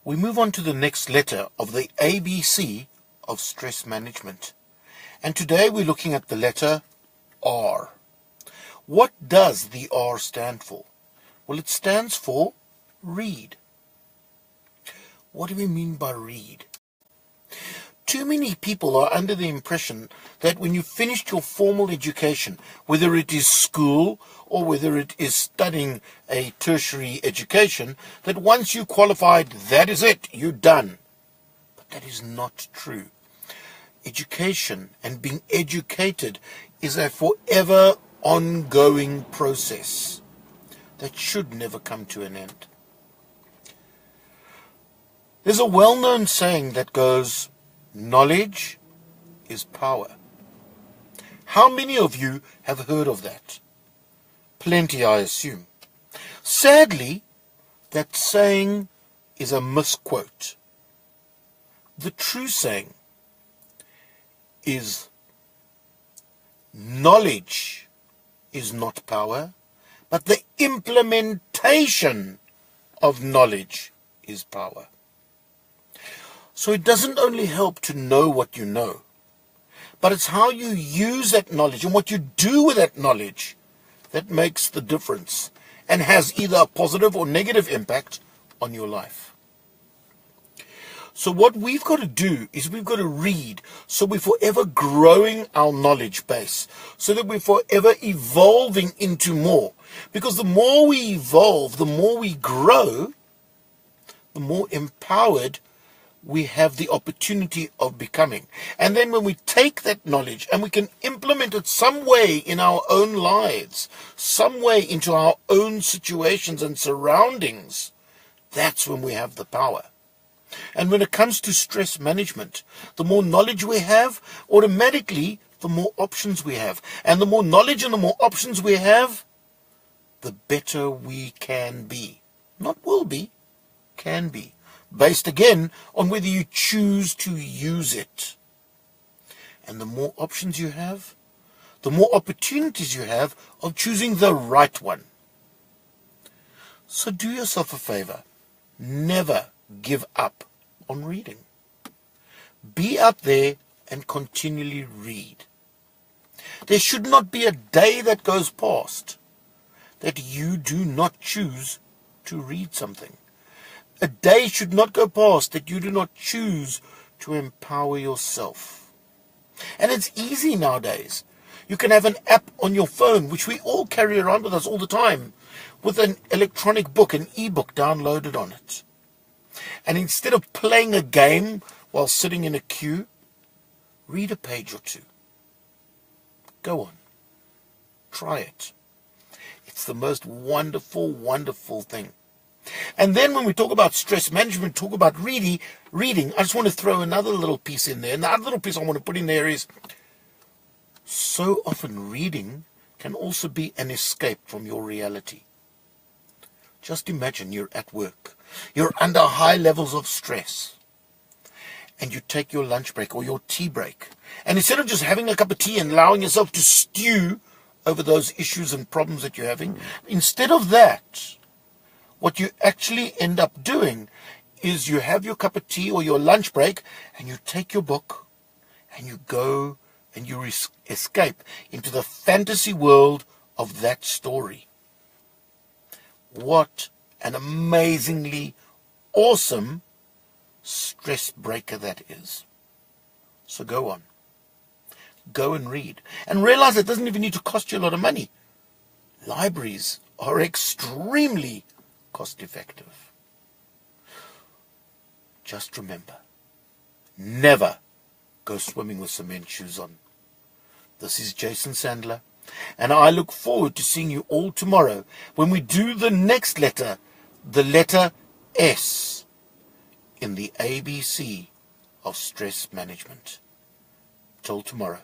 We move on to the next letter of the ABC of stress management. And today we're looking at the letter R. What does the R stand for? Well, it stands for read. What do we mean by read? Too many people are under the impression that when you've finished your formal education, whether it is school or whether it is studying a tertiary education, that once you qualified, that is it, you're done. But that is not true. Education and being educated is a forever ongoing process that should never come to an end. There's a well-known saying that goes, knowledge is power. How many of you have heard of that? Plenty, I assume. Sadly, that saying is a misquote. The true saying is, knowledge is not power, but the implementation of knowledge is power. So it doesn't only help to know what you know, but it's how you use that knowledge and what you do with that knowledge that makes the difference and has either a positive or negative impact on your life. So what we've got to do is we've got to read so we're forever growing our knowledge base, so that we're forever evolving into more. Because the more we evolve, the more we grow, the more empowered we have the opportunity of becoming. And then when we take that knowledge and we can implement it some way in our own lives, some way into our own situations and surroundings, that's when we have the power. And when it comes to stress management, the more knowledge we have, automatically the more options we have. And the more knowledge and the more options we have, the better we can be. Not will be, can be. Based again on whether you choose to use it. And the more options you have, the more opportunities you have of choosing the right one. So do yourself a favor. Never give up on reading. Be up there and continually read. There should not be a day that goes past that you do not choose to read something. A day should not go past that you do not choose to empower yourself. And it's easy nowadays. You can have an app on your phone, which we all carry around with us all the time, with an electronic book, an e-book downloaded on it. And instead of playing a game while sitting in a queue, read a page or two. Go on. Try it. It's the most wonderful, wonderful thing. And then when we talk about stress management, talk about reading, I just want to throw another little piece in there. And the other little piece I want to put in there is, so often reading can also be an escape from your reality. Just imagine you're at work. You're under high levels of stress. And you take your lunch break or your tea break. And instead of just having a cup of tea and allowing yourself to stew over those issues and problems that you're having, instead of that, what you actually end up doing is you have your cup of tea or your lunch break and you take your book and you go and you escape into the fantasy world of that story. What an amazingly awesome stress breaker that is. So go on. Go and read. And realize it doesn't even need to cost you a lot of money. Libraries are extremely cost effective. Just remember, never go swimming with cement shoes on. This is Jason Sandler, and I look forward to seeing you all tomorrow when we do the next letter, the letter S in the ABC of stress management. Till tomorrow.